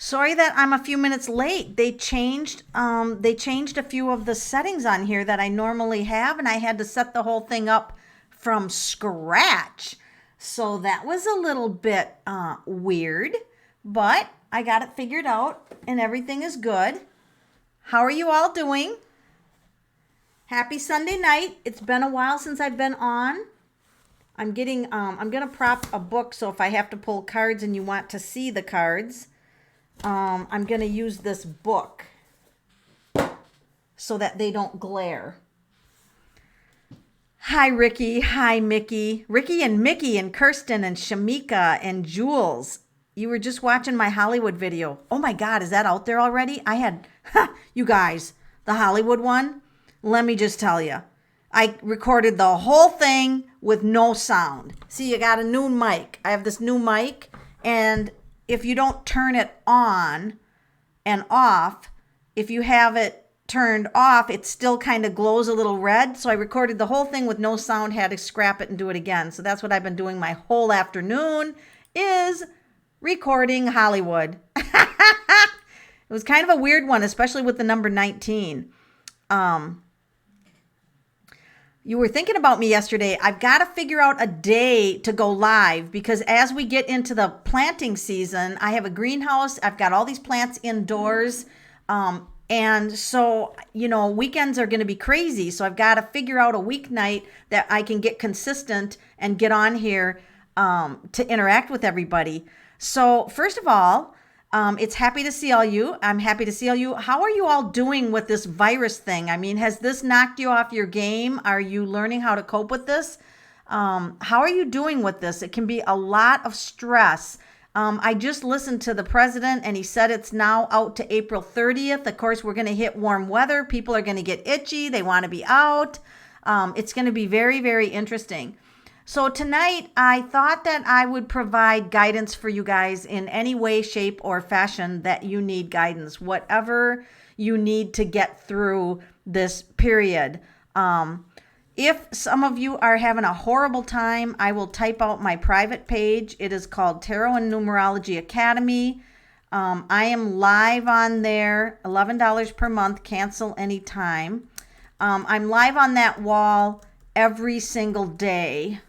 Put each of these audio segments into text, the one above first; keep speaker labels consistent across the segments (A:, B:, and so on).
A: Sorry that I'm a few minutes late. They changed a few of the settings on here that I normally have, and I had to set the whole thing up from scratch. So that was a little bit weird, but I got it figured out and everything is good. How are you all doing? Happy Sunday night. It's been a while since I've been on. I'm gonna prop a book, so if I have to pull cards and you want to see the cards, I'm gonna use this book so that they don't glare. Hi, Ricky. Hi, Mickey. Ricky and Mickey and Kirsten and Shamika and Jules. You were just watching my Hollywood video. Oh my God, is that out there already? You guys, the Hollywood one. Let me just tell you, I recorded the whole thing with no sound. See, you got a new mic. I have this new mic, and if you don't turn it on and off, if you have it turned off, it still kind of glows a little red. So I recorded the whole thing with no sound, had to scrap it and do it again. So that's what I've been doing my whole afternoon, is recording Hollywood. It was kind of a weird one, especially with the number 19. You were thinking about me yesterday. I've got to figure out a day to go live, because as we get into the planting season, I have a greenhouse. I've got all these plants indoors. And so, weekends are going to be crazy. So I've got to figure out a weeknight that I can get consistent and get on here to interact with everybody. So first of all, it's happy to see all you. I'm happy to see all you. How are you all doing with this virus thing? I mean, has this knocked you off your game? Are you learning how to cope with this? How are you doing with this? It can be a lot of stress. I just listened to the president, and he said it's now out to April 30th. Of course, we're going to hit warm weather. People are going to get itchy. They want to be out. It's going to be very, very interesting. So tonight, I thought that I would provide guidance for you guys in any way, shape, or fashion that you need guidance, whatever you need to get through this period. If some of you are having a horrible time, I will type out my private page. It is called Tarot and Numerology Academy. I am live on there, $11 per month, cancel anytime. I'm live on that wall every single day.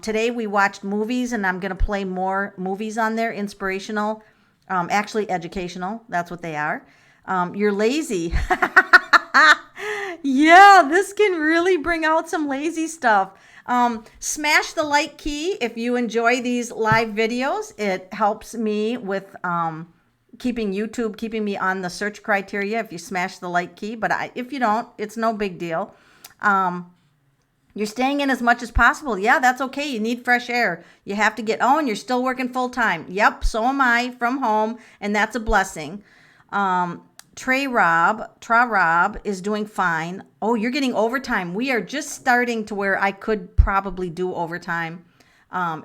A: Today we watched movies, and I'm going to play more movies on there, inspirational, actually educational. That's what they are. You're lazy. Yeah, this can really bring out some lazy stuff. Smash the like key if you enjoy these live videos. It helps me with keeping me on the search criteria if you smash the like key. But if you don't, it's no big deal. You're staying in as much as possible. Yeah, that's okay. You need fresh air. You have to and you're still working full time. Yep, so am I, from home, and that's a blessing. Tra Rob is doing fine. Oh, you're getting overtime. We are just starting to where I could probably do overtime.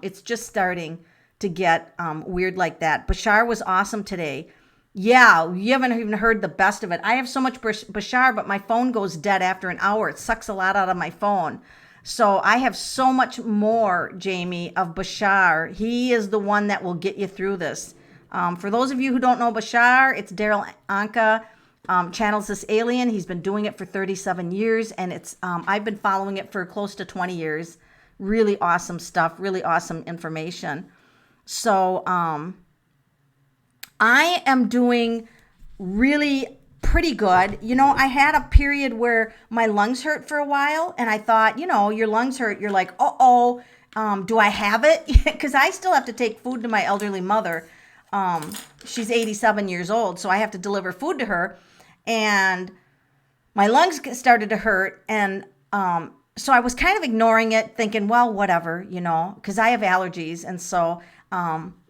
A: It's just starting to get weird like that. Bashar was awesome today. Yeah, you haven't even heard the best of it. I have so much Bashar, but my phone goes dead after an hour. It sucks a lot out of my phone. So I have so much more, Jamie, of Bashar. He is the one that will get you through this. For those of you who don't know Bashar, it's Daryl Anka channels this alien. He's been doing it for 37 years, and it's I've been following it for close to 20 years. Really awesome stuff, really awesome information. So I am doing really pretty good. I had a period where my lungs hurt for a while, and I thought, your lungs hurt. You're like, do I have it? Because I still have to take food to my elderly mother. She's 87 years old, so I have to deliver food to her, and my lungs started to hurt, and so I was kind of ignoring it, thinking, well, whatever, because I have allergies. And so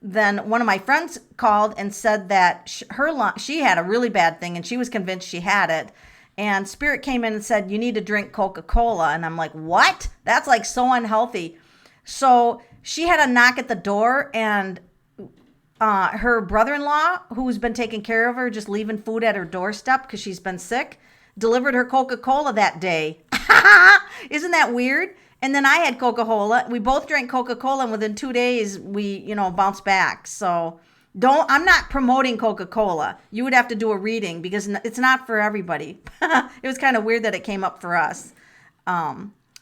A: then one of my friends called and said that she had a really bad thing, and she was convinced she had it. And Spirit came in and said, you need to drink Coca-Cola. And I'm like, what? That's like so unhealthy. So she had a knock at the door, and her brother-in-law, who's been taking care of her, just leaving food at her doorstep because she's been sick, delivered her Coca-Cola that day. Isn't that weird? And then I had Coca-Cola. We both drank Coca-Cola, and within 2 days, we, bounced back. So I'm not promoting Coca-Cola. You would have to do a reading because it's not for everybody. It was kind of weird that it came up for us.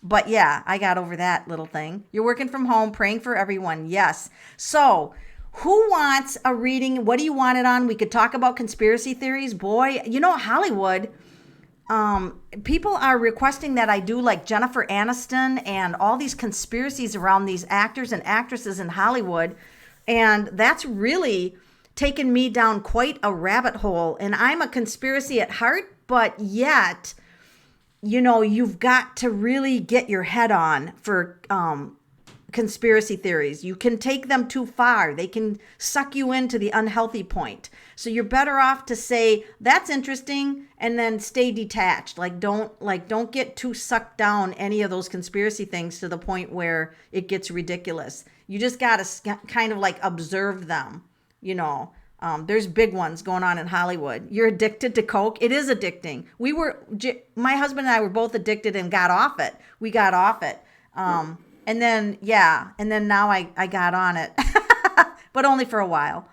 A: But yeah, I got over that little thing. You're working from home, praying for everyone. Yes. So who wants a reading? What do you want it on? We could talk about conspiracy theories. Boy, Hollywood, people are requesting that I do like Jennifer Aniston and all these conspiracies around these actors and actresses in Hollywood. And that's really taken me down quite a rabbit hole. And I'm a conspiracy at heart, but yet, you've got to really get your head on for conspiracy theories. You can take them too far. They can suck you into the unhealthy point. So you're better off to say, that's interesting, and then stay detached. Don't get too sucked down any of those conspiracy things to the point where it gets ridiculous. You just got to kind of observe them. There's big ones going on in Hollywood. You're addicted to Coke. It is addicting. My husband and I were both addicted and got off it. We got off it. And then now I got on it, but only for a while.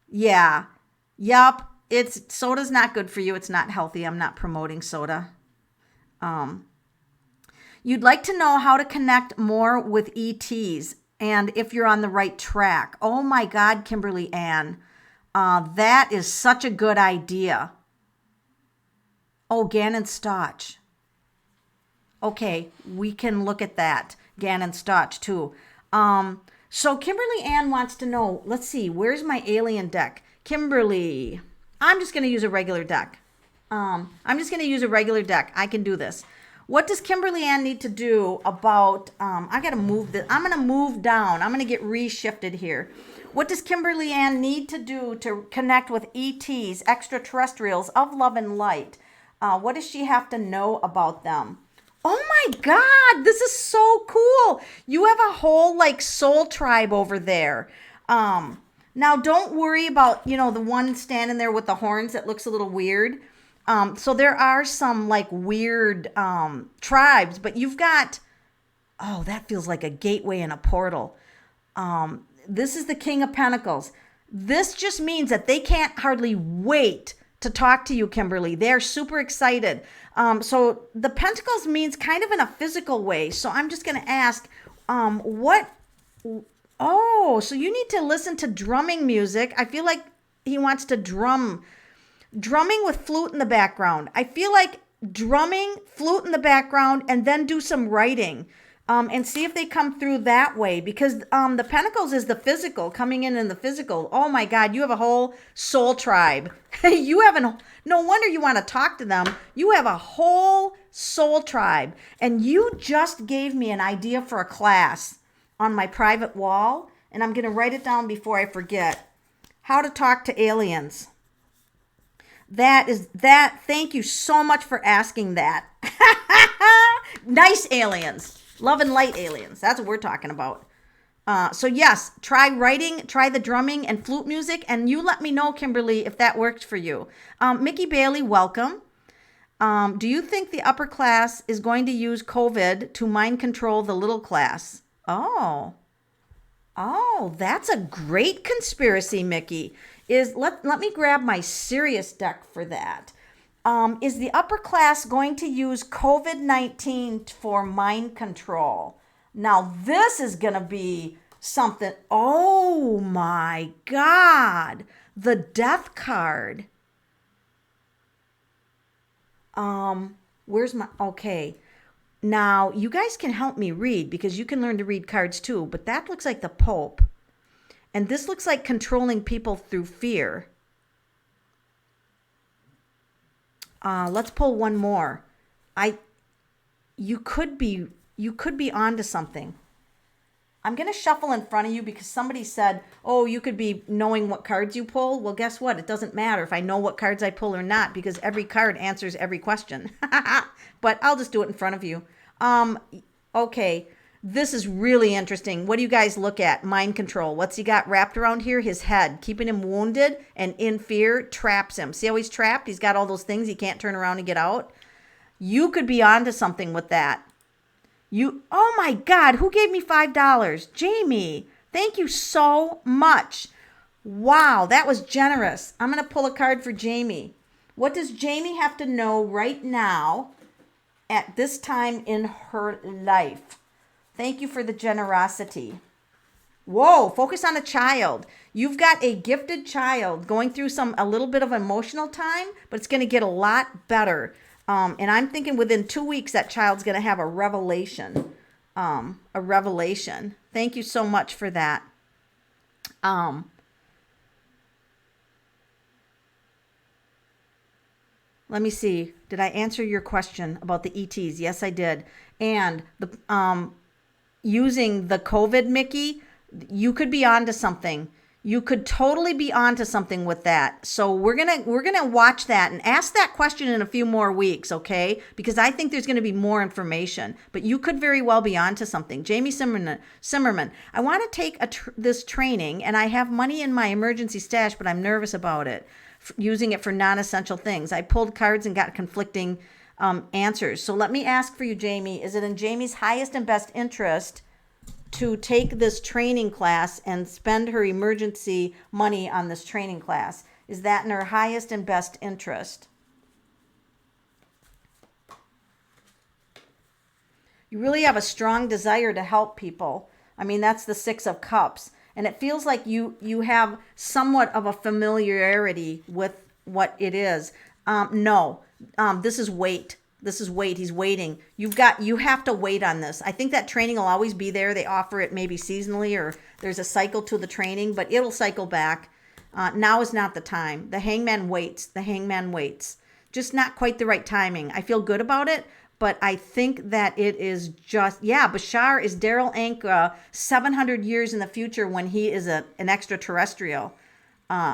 A: Yeah. Yup. Soda's not good for you. It's not healthy. I'm not promoting soda. You'd like to know how to connect more with ETs and if you're on the right track. Oh my God, Kimberly Ann. That is such a good idea. Oh, Gannon Stotch. Okay, we can look at that. Gannon Stotch too. So Kimberly Ann wants to know, let's see, where's my alien deck? Kimberly, I'm just going to use a regular deck. I can do this. What does Kimberly Ann need to do about, I got to move this. I'm going to move down. I'm going to get reshifted here. What does Kimberly Ann need to do to connect with ETs, extraterrestrials of love and light? What does she have to know about them? Oh my God, this is so cool. You have a whole soul tribe over there. Now don't worry about, the one standing there with the horns that looks a little weird. So there are some weird tribes, but you've got, that feels like a gateway and a portal. This is the King of Pentacles. This just means that they can't hardly wait to talk to you, Kimberly. They're super excited. So the Pentacles means kind of in a physical way. So I'm just going to ask, so you need to listen to drumming music. I feel like he wants to drumming with flute in the background. I feel like drumming, flute in the background, and then do some writing. And see if they come through that way, because the Pentacles is the physical, coming in the physical. Oh my God, you have a whole soul tribe. No wonder you want to talk to them. You have a whole soul tribe, and you just gave me an idea for a class on my private wall, and I'm going to write it down before I forget. How to talk to aliens. Thank you so much for asking that. Nice aliens. Love and light aliens. That's what we're talking about. So yes, try writing, try the drumming and flute music, and you let me know, Kimberly, if that works for you. Mickey Bailey, welcome. Do you think the upper class is going to use COVID to mind control the little class? Oh, that's a great conspiracy, Mickey. Let me grab my serious deck for that. Is the upper class going to use COVID-19 for mind control? Now, this is going to be something. Oh, my God. The death card. Okay. Now, you guys can help me read because you can learn to read cards too, but that looks like the Pope. And this looks like controlling people through fear. Let's pull one more. You could be onto something. I'm going to shuffle in front of you because somebody said, oh, you could be knowing what cards you pull. Well, guess what? It doesn't matter if I know what cards I pull or not because every card answers every question. But I'll just do it in front of you. Okay. This is really interesting. What do you guys look at? Mind control. What's he got wrapped around here? His head. Keeping him wounded and in fear traps him. See how he's trapped? He's got all those things he can't turn around and get out. You could be onto something with that. Oh my God, who gave me $5? Jamie, thank you so much. Wow, that was generous. I'm going to pull a card for Jamie. What does Jamie have to know right now at this time in her life? Thank you for the generosity. Whoa, focus on a child. You've got a gifted child going through a little bit of emotional time, but it's going to get a lot better. And I'm thinking within 2 weeks, that child's going to have a revelation. A revelation. Thank you so much for that. Let me see. Did I answer your question about the ETs? Yes, I did. And the using the COVID, Mickey, you could be onto something. You could totally be onto something with that. So we're gonna watch that and ask that question in a few more weeks, okay? Because I think there's gonna be more information. But you could very well be onto something. Jamie Simmerman, I want to take this training, and I have money in my emergency stash, but I'm nervous about it, using it for non-essential things. I pulled cards and got conflicting answers. So let me ask for you, Jamie, is it in Jamie's highest and best interest to take this training class and spend her emergency money on this training class? Is that in her highest and best interest? You really have a strong desire to help people. I mean, that's the Six of Cups. And it feels like you have somewhat of a familiarity with what it is. No, this is wait. This is wait. He's waiting. You have to wait on this. I think that training will always be there. They offer it maybe seasonally, or there's a cycle to the training, but it'll cycle back. Now is not the time. The hangman waits. The hangman waits. Just not quite the right timing. I feel good about it, but I think that it is just, yeah, Bashar is Daryl Anka 700 years in the future when he is an extraterrestrial.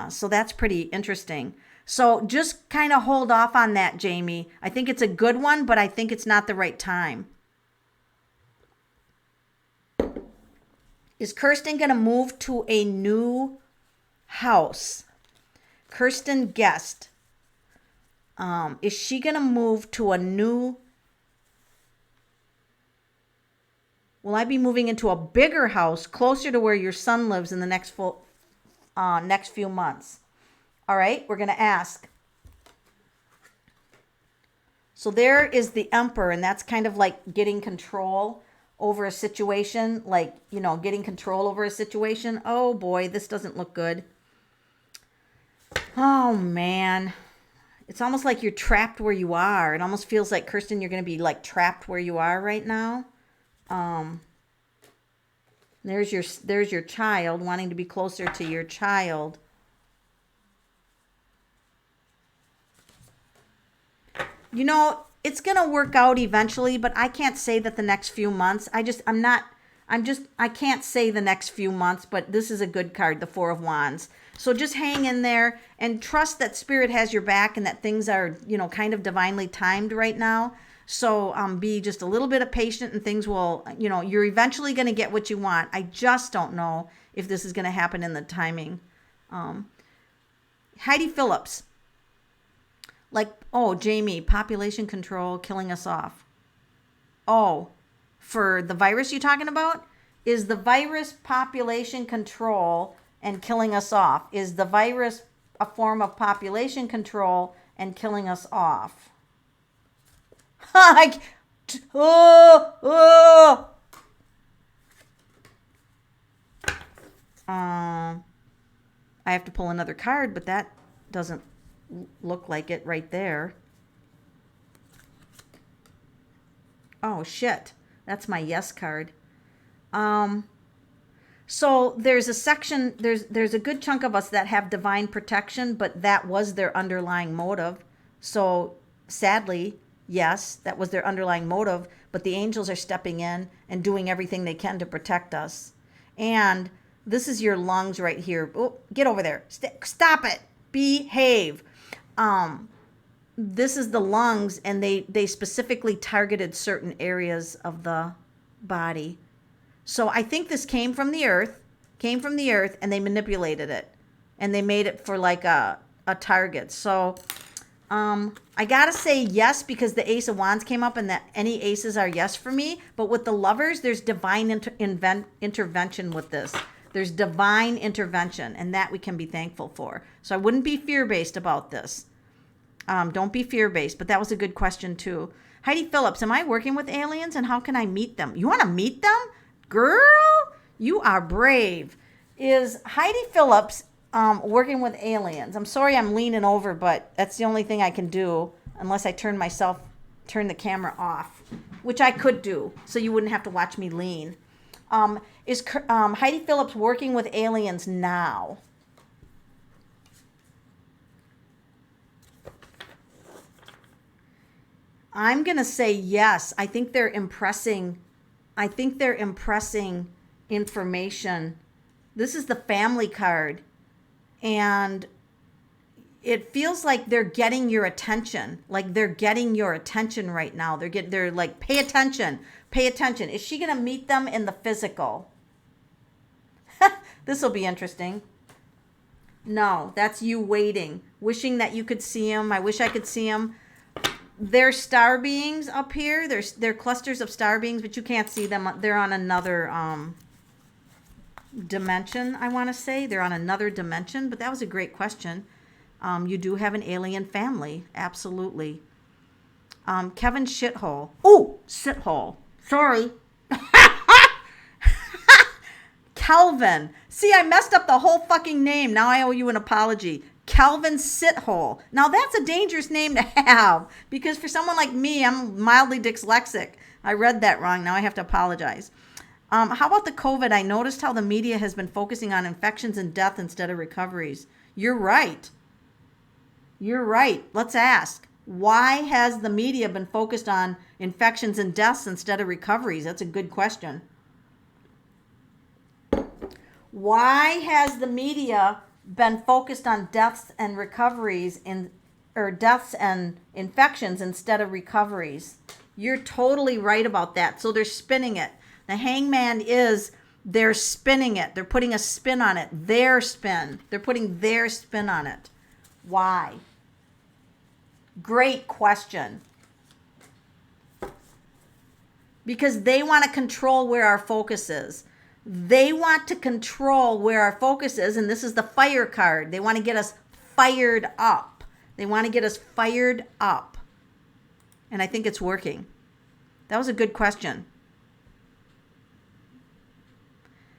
A: So that's pretty interesting. So just kind of hold off on that, Jamie. I think it's a good one, but I think it's not the right time. Is Kirsten going to move to a new house? Kirsten Guest. Is she going to move to a new... Will I be moving into a bigger house closer to where your son lives in the next few months? All right, we're going to ask. So there is the Emperor, and that's kind of like getting control over a situation, like, getting control over a situation. Oh boy, this doesn't look good. Oh man. It's almost like you're trapped where you are. It almost feels like, Kirsten, you're going to be like trapped where you are right now. There's your child, wanting to be closer to your child. It's going to work out eventually, but I can't say that the next few months. I can't say the next few months, but this is a good card, the Four of Wands. So just hang in there and trust that Spirit has your back and that things are, kind of divinely timed right now. So be just a little bit of patient, and things will, you're eventually going to get what you want. I just don't know if this is going to happen in the timing. Heidi Phillips. Jamie, population control killing us off. Oh, for the virus you're talking about? Is the virus population control and killing us off? Is the virus a form of population control and killing us off? I have to pull another card, but that doesn't look like it right there. Oh shit, that's my yes card. So there's a section, there's a good chunk of us that have divine protection, but that was their underlying motive. So sadly, yes, that was their underlying motive, but the angels are stepping in and doing everything they can to protect us. And this is your lungs right here. Oh, get over there. Stop it. Behave. This is the lungs, and they specifically targeted certain areas of the body. So I think this came from the earth, and they manipulated it, and they made it for like a target. So I gotta say yes, because the Ace of Wands came up, and that any aces are yes for me. But with the Lovers, there's divine intervention with this. There's divine intervention, and that we can be thankful for. So I wouldn't be fear-based about this. Don't be fear-based, but that was a good question too. Heidi Phillips, am I working with aliens, and how can I meet them? You want to meet them? Girl, you are brave. Is Heidi Phillips working with aliens? I'm sorry I'm leaning over, but that's the only thing I can do unless I turn the camera off, which I could do, so you wouldn't have to watch me lean. Is Heidi Phillips working with aliens now? I'm going to say yes. I think they're impressing information. This is the family card, and it feels like they're getting your attention. Like they're getting your attention right now. They're like, pay attention. Pay attention. Is she going to meet them in the physical? This will be interesting. No, that's you waiting, wishing that you could see them. I wish I could see them. They're star beings up here. They're clusters of star beings, but you can't see them. They're on another dimension, I want to say. They're on another dimension, but that was a great question. You do have an alien family. Absolutely. Kevin Shithole. Oh, Shithole. Sorry. Kelvin. See, I messed up the whole fucking name. Now I owe you an apology. Calvin Sithole. Now that's a dangerous name to have, because for someone like me, I'm mildly dyslexic. I read that wrong. Now I have to apologize. How about the COVID? I noticed how the media has been focusing on infections and death instead of recoveries. You're right. You're right. Let's ask. Why has the media been focused on infections and deaths instead of recoveries? That's a good question. Why has the media been focused on deaths and recoveries or deaths and infections instead of recoveries? You're totally right about that. So they're spinning it. The hangman they're spinning it. They're putting a spin on it. Their spin. They're putting their spin on it. Why? Great question. Because they want to control where our focus is. They want to control where our focus is, and this is the fire card. They want to get us fired up. They want to get us fired up. And I think it's working. That was a good question.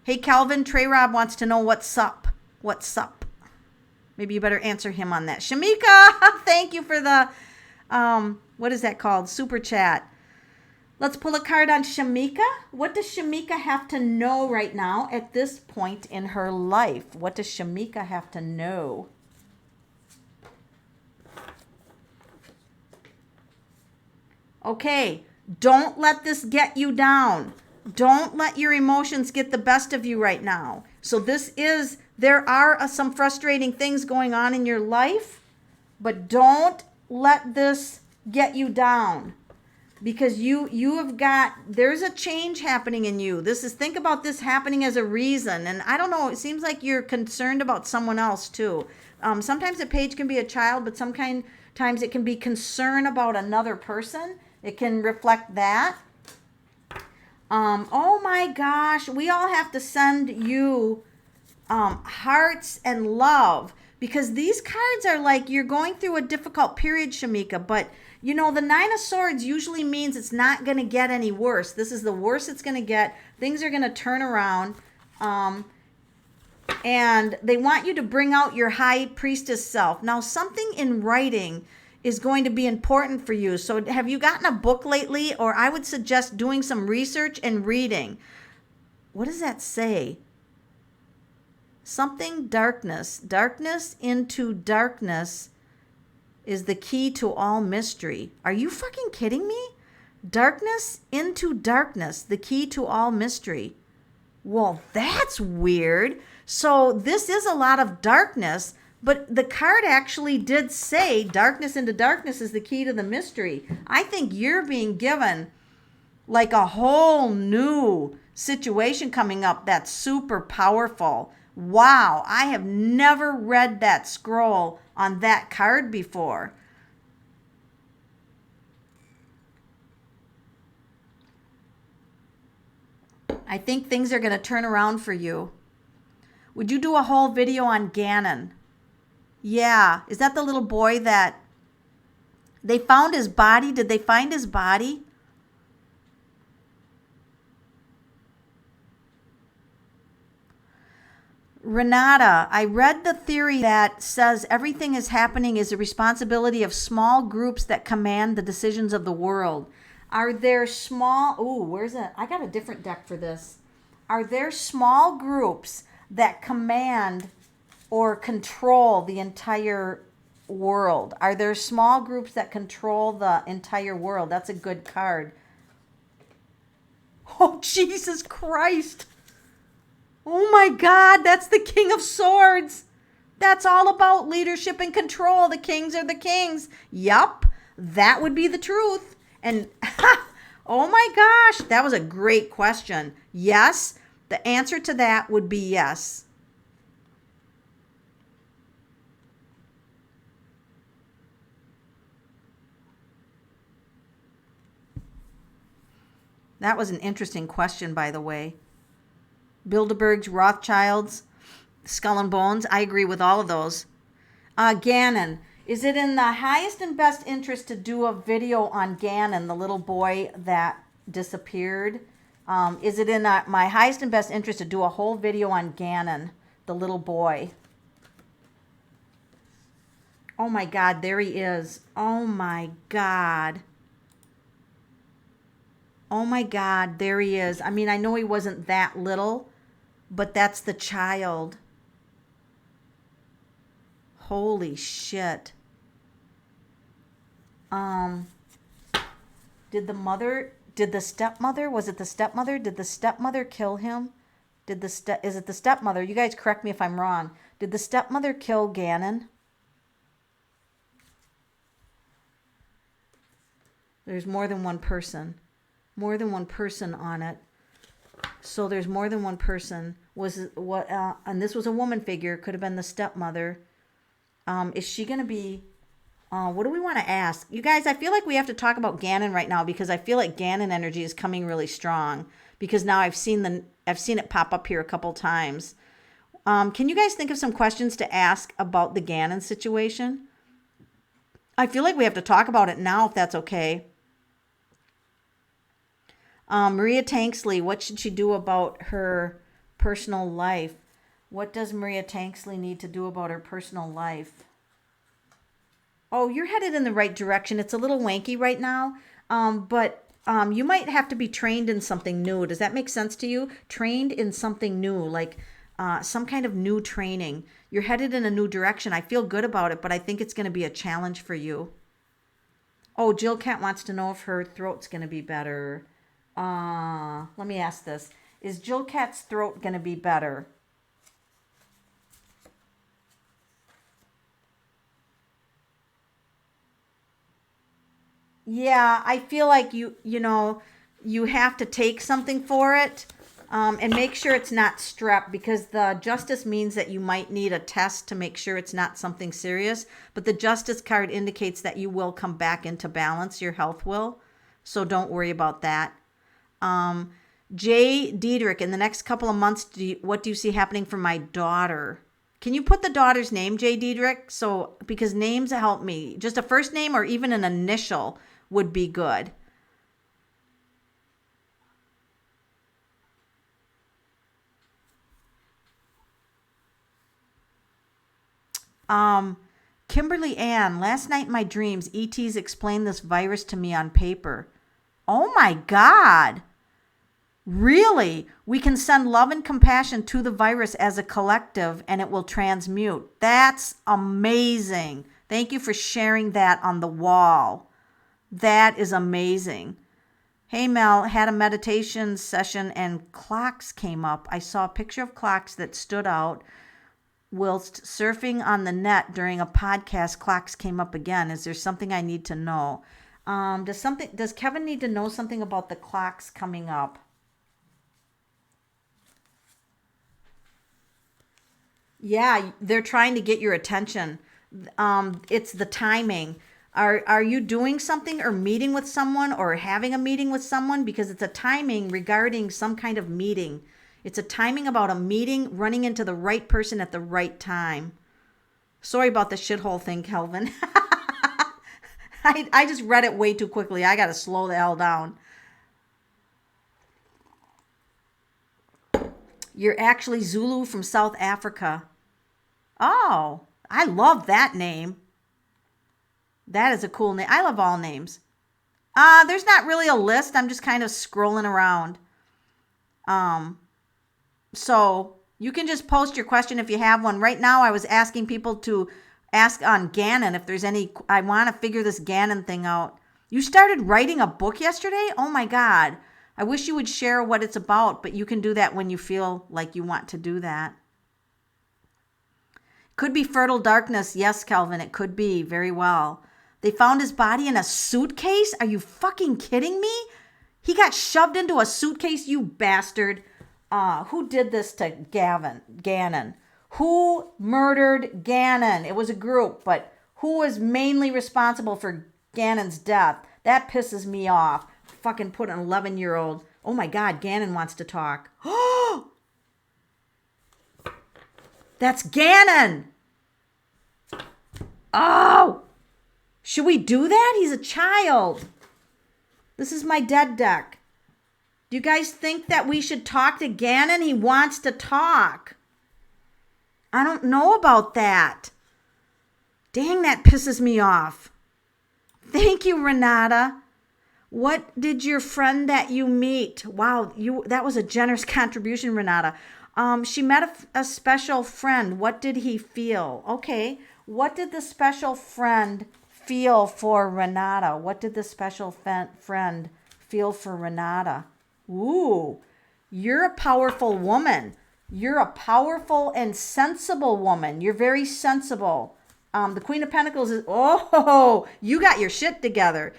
A: Hey, Calvin, Trey Rob wants to know what's up. What's up? Maybe you better answer him on that. Shamika, thank you for the, what is that called? Super chat. Let's pull a card on Shamika. What does Shamika have to know right now at this point in her life? What does Shamika have to know? Okay, don't let this get you down. Don't let your emotions get the best of you right now. So there are some frustrating things going on in your life, but don't let this get you down. Because there's a change happening in you. Think about this happening as a reason. And I don't know, it seems like you're concerned about someone else too. Sometimes a page can be a child, but sometimes it can be concern about another person. It can reflect that. Oh my gosh, we all have to send you hearts and love, because these cards are like, you're going through a difficult period, Shamika, but you know, the Nine of Swords usually means it's not going to get any worse. This is the worst it's going to get. Things are going to turn around. And they want you to bring out your high priestess self. Now, something in writing is going to be important for you. So have you gotten a book lately? Or I would suggest doing some research and reading. What does that say? Something darkness. Darkness into darkness is the key to all mystery. Are you fucking kidding me? Darkness into darkness, the key to all mystery. Well, that's weird. So this is a lot of darkness, but the card actually did say darkness into darkness is the key to the mystery. I think you're being given like a whole new situation coming up that's super powerful. Wow, I have never read that scroll on that card before. I think things are going to turn around for you. Would you do a whole video on Gannon? Yeah. Is that the little boy that they found his body? Did they find his body? Renata, I read the theory that says everything is happening is the responsibility of small groups that command the decisions of the world. Are there small, where's it? I got a different deck for this. Are there small groups that command or control the entire world? Are there small groups that control the entire world? That's a good card. Oh, Jesus Christ. Oh my God, that's the King of Swords. That's all about leadership and control. The kings are the kings. Yup, that would be the truth. And oh my gosh, that was a great question. Yes, the answer to that would be yes. That was an interesting question, by the way. Bilderbergs, Rothschilds, Skull and Bones. I agree with all of those. Gannon. Is it in the highest and best interest to do a video on Gannon, the little boy that disappeared? Is it in my highest and best interest to do a whole video on Gannon, the little boy? Oh my God, there he is. Oh my God. Oh my God, there he is. I mean, I know he wasn't that little, but that's the child. Holy shit. Did the stepmother, was it the stepmother? Did the stepmother kill him? Is it the stepmother? You guys correct me if I'm wrong. Did the stepmother kill Gannon? There's more than one person. More than one person on it. So there's more than one person. And this was a woman figure. Could have been the stepmother. Is she going to be... what do we want to ask? You guys, I feel like we have to talk about Gannon right now because I feel like Gannon energy is coming really strong because now I've seen it pop up here a couple times. Can you guys think of some questions to ask about the Gannon situation? I feel like we have to talk about it now if that's okay. Maria Tanksley, what should she do about her personal life? What does Maria Tanksley need to do about her personal life? Oh, you're headed in the right direction. It's a little wanky right now, but you might have to be trained in something new. Does that make sense to you? Trained in something new, like some kind of new training. You're headed in a new direction. I feel good about it, but I think it's going to be a challenge for you. Oh, Jill Cat wants to know if her throat's going to be better. Let me ask this. Is Jill Cat's throat going to be better? Yeah, I feel like you have to take something for it, and make sure it's not strep because the justice means that you might need a test to make sure it's not something serious. But the justice card indicates that you will come back into balance. Your health will. So don't worry about that. Jay Diedrich, in the next couple of months, what do you see happening for my daughter? Can you put the daughter's name, Jay Diedrich? So, because names help me. Just a first name or even an initial would be good. Kimberly Ann, last night in my dreams, ETs explained this virus to me on paper. Oh my God. Really? We can send love and compassion to the virus as a collective and it will transmute. That's amazing. Thank you for sharing that on the wall. That is amazing. Hey Mel, had a meditation session and clocks came up. I saw a picture of clocks that stood out. Whilst surfing on the net during a podcast, clocks came up again. Is there something I need to know? Does Kevin need to know something about the clocks coming up? Yeah, they're trying to get your attention. It's the timing. Are you doing something or meeting with someone or having a meeting with someone? Because it's a timing regarding some kind of meeting. It's a timing about a meeting, running into the right person at the right time. Sorry about the shithole thing, Kelvin. I just read it way too quickly. I got to slow the hell down. You're actually Zulu from South Africa. Oh, I love that name. That is a cool name. I love all names. There's not really a list. I'm just kind of scrolling around. So you can just post your question if you have one. Right now, I was asking people to ask on Gannon if there's any. I want to figure this Gannon thing out. You started writing a book yesterday? Oh my God. I wish you would share what it's about, but you can do that when you feel like you want to do that. Could be fertile darkness. Yes, Kelvin, it could be very well. They found his body in a suitcase? Are you fucking kidding me? He got shoved into a suitcase, you bastard. Who did this to Gannon? Who murdered Gannon? It was a group, but who was mainly responsible for Gannon's death? That pisses me off. Fucking put an 11-year-old. Oh my God, Gannon wants to talk. Oh, that's Gannon. Oh, should we do that? He's a child. This is my dead deck. Do you guys think that we should talk to Gannon? He wants to talk. I don't know about that. Dang, that pisses me off. Thank you, Renata. What did your friend that you meet? Wow, that was a generous contribution, Renata. She met a special friend. What did he feel? Okay, what did the special friend feel for Renata? What did the special friend feel for Renata? Ooh, you're a powerful woman. You're a powerful and sensible woman. You're very sensible. The Queen of Pentacles is, oh, you got your shit together.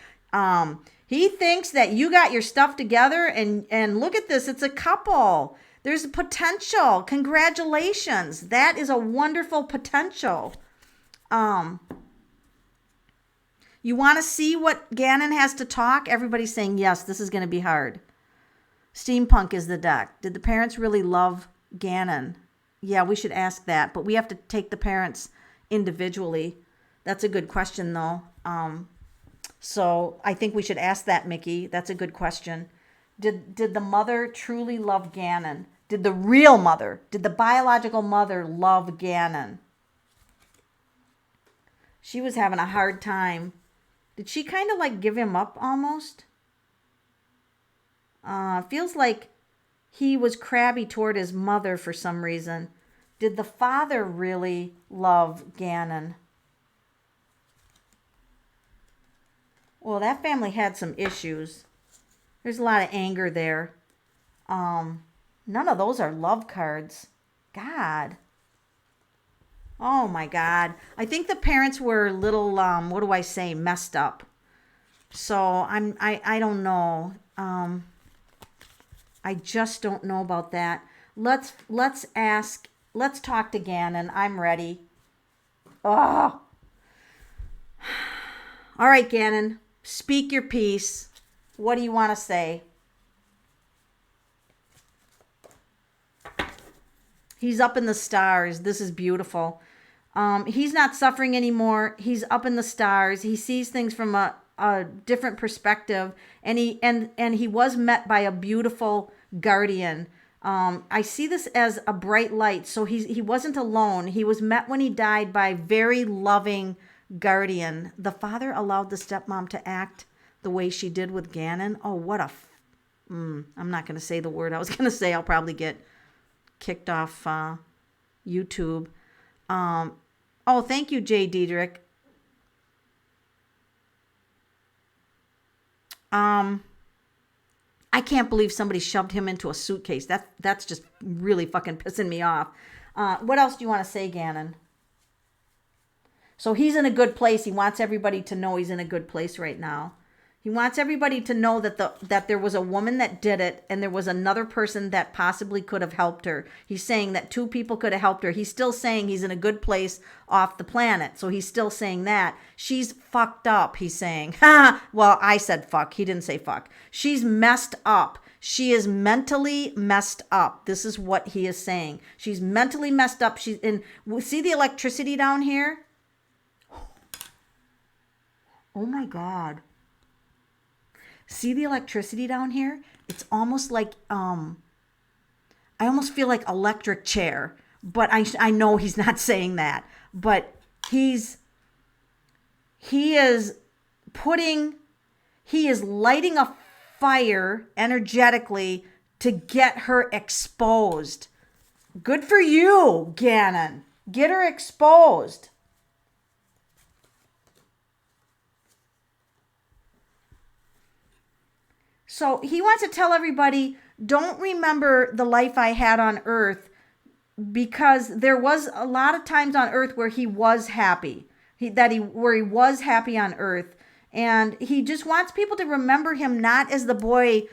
A: He thinks that you got your stuff together, and look at this. It's a couple. There's a potential. Congratulations. That is a wonderful potential. You want to see what Gannon has to talk? Everybody's saying, yes, this is going to be hard. Steampunk is the deck. Did the parents really love Gannon? Yeah, we should ask that, but we have to take the parents individually. That's a good question, though. So I think we should ask that, Mickey. That's a good question. Did the mother truly love Gannon? Did the real mother, did the biological mother love Gannon? She was having a hard time. Did she kind of like give him up almost? Feels like he was crabby toward his mother for some reason. Did the father really love Gannon? Well, that family had some issues. There's a lot of anger there. None of those are love cards. God. Oh my God. I think the parents were a little, what do I say, messed up. So I don't know. I just don't know about that. Let's talk to Gannon. I'm ready. Oh. All right, Gannon. Speak your piece. What do you want to say? He's up in the stars. This is beautiful. He's not suffering anymore. He's up in the stars. He sees things from a different perspective, and he was met by a beautiful guardian. I see this as a bright light. So he wasn't alone. He was met when he died by very loving guardian. The father allowed the stepmom to act the way she did with Gannon. Oh, what a... I'm not going to say the word I was going to say. I'll probably get kicked off YouTube. Oh, thank you, Jay Diedrich. I can't believe somebody shoved him into a suitcase. That's just really fucking pissing me off. What else do you want to say, Gannon? So he's in a good place. He wants everybody to know he's in a good place right now. He wants everybody to know that there was a woman that did it, and there was another person that possibly could have helped her. He's saying that 2 people could have helped her. He's still saying he's in a good place off the planet. So he's still saying that. She's fucked up, he's saying. Well, I said fuck. He didn't say fuck. She's messed up. She is mentally messed up. This is what he is saying. She's mentally messed up. She's in. See the electricity down here? Oh my God. See the electricity down here? It's almost like, I almost feel like electric chair, but I know he's not saying that, but he is lighting a fire energetically to get her exposed. Good for you, Gannon. Get her exposed. So he wants to tell everybody, don't remember the life I had on earth, because there was a lot of times on earth where he was happy, where he was happy on earth. And he just wants people to remember him not as the boy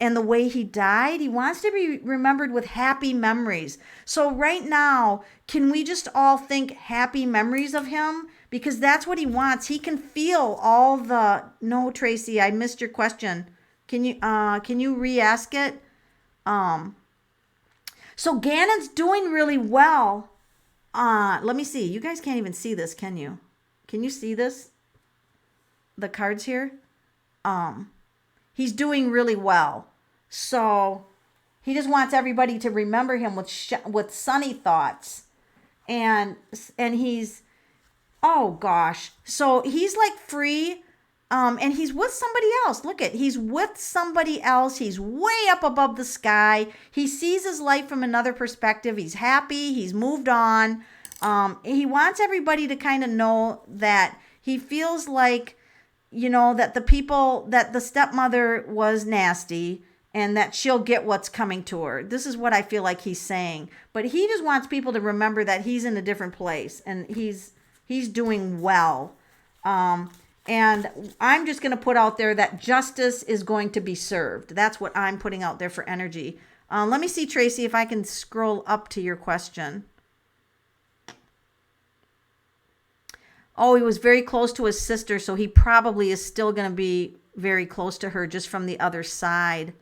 A: and the way he died. He wants to be remembered with happy memories. So right now, can we just all think happy memories of him? Because that's what he wants. He can feel all the... No, Tracy, I missed your question. Can you re-ask it? So Gannon's doing really well. Let me see. You guys can't even see this, can you? Can you see this? The cards here? He's doing really well. So he just wants everybody to remember him with sunny thoughts. And he's, oh gosh. So he's like free. And he's with somebody else. Look he's with somebody else. He's way up above the sky. He sees his life from another perspective. He's happy. He's moved on. He wants everybody to kind of know that he feels like, that the stepmother was nasty and that she'll get what's coming to her. This is what I feel like he's saying. But he just wants people to remember that he's in a different place and he's doing well. And I'm just going to put out there that justice is going to be served. That's what I'm putting out there for energy. Let me see, Tracy, if I can scroll up to your question. Oh, he was very close to his sister, so he probably is still going to be very close to her just from the other side.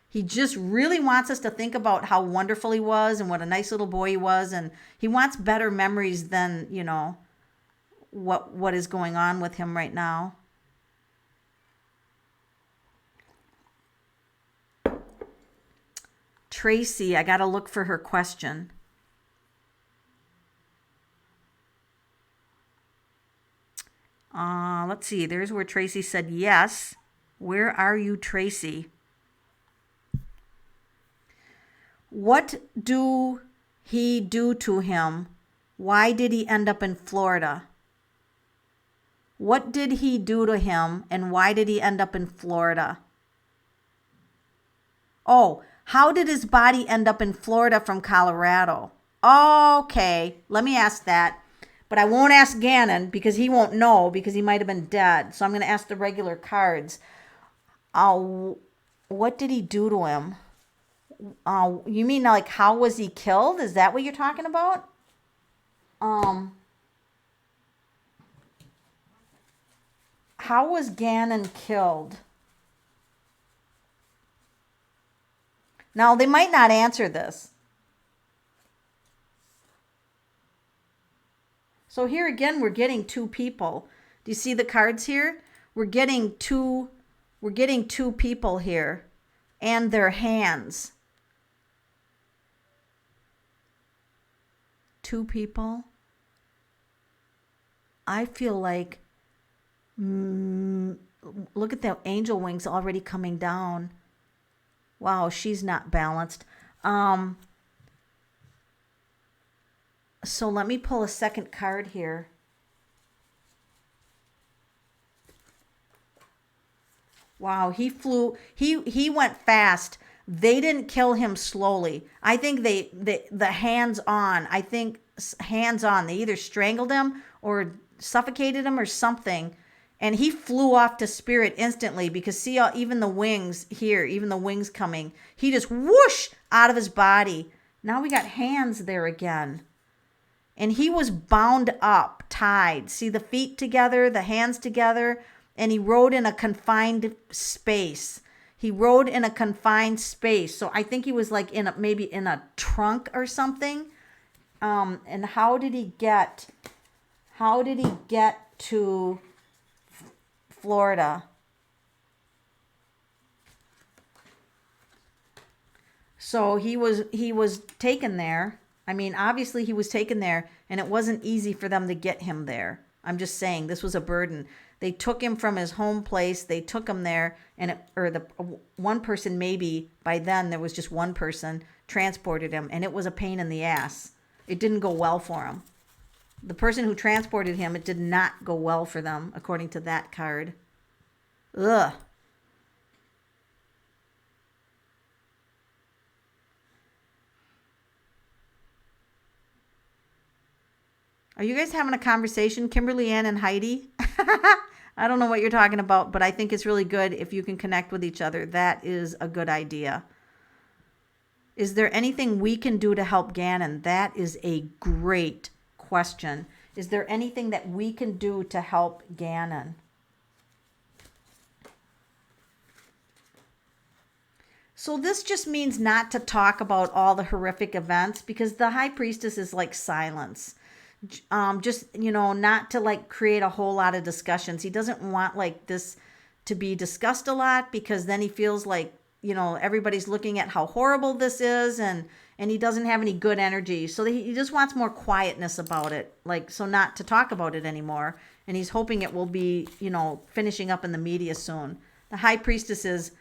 A: He just really wants us to think about how wonderful he was and what a nice little boy he was. And he wants better memories than, what is going on with him right now. Tracy, I got to look for her question. Let's see. There's where Tracy said yes. Where are you, Tracy? What do he do to him? Why did he end up in Florida? What did he do to him, and why did he end up in Florida? Oh, how did his body end up in Florida from Colorado? Okay, let me ask that. But I won't ask Gannon because he won't know because he might have been dead. So I'm going to ask the regular cards. What did he do to him? You mean like how was he killed? Is that what you're talking about? How was Gannon killed? Now, they might not answer this. So here again, we're getting two people. Do you see the cards here? We're getting two people here and their hands. Two people. I feel like, look at the angel wings already coming down. Wow, she's not balanced. So let me pull a second card here. Wow, he flew. He went fast. They didn't kill him slowly. I think the hands on. I think hands on. They either strangled him or suffocated him or something. And he flew off to spirit instantly because see, even the wings here, even the wings coming, he just whoosh out of his body. Now we got hands there again. And he was bound up, tied. See the feet together, the hands together, and he rode in a confined space. He rode in a confined space. So I think he was like maybe in a trunk or something. And how did he get to Florida? So he was taken there. I mean, obviously he was taken there, and it wasn't easy for them to get him there. I'm just saying this was a burden. They took him from his home place. They took him there, and the one person, maybe by then there was just one person, transported him, and it was a pain in the ass. It didn't go well for him. The person who transported him, it did not go well for them, according to that card. Ugh. Are you guys having a conversation, Kimberly Ann and Heidi? I don't know what you're talking about, but I think it's really good if you can connect with each other. That is a good idea. Is there anything we can do to help Gannon? That is a great question. Is there anything that we can do to help Gannon? So this just means not to talk about all the horrific events, because the High Priestess is like silence. Just, not to like create a whole lot of discussions. He doesn't want like this to be discussed a lot, because then he feels like, everybody's looking at how horrible this is, and he doesn't have any good energy. So he just wants more quietness about it, like, so not to talk about it anymore. And he's hoping it will be, finishing up in the media soon. The High Priestess is,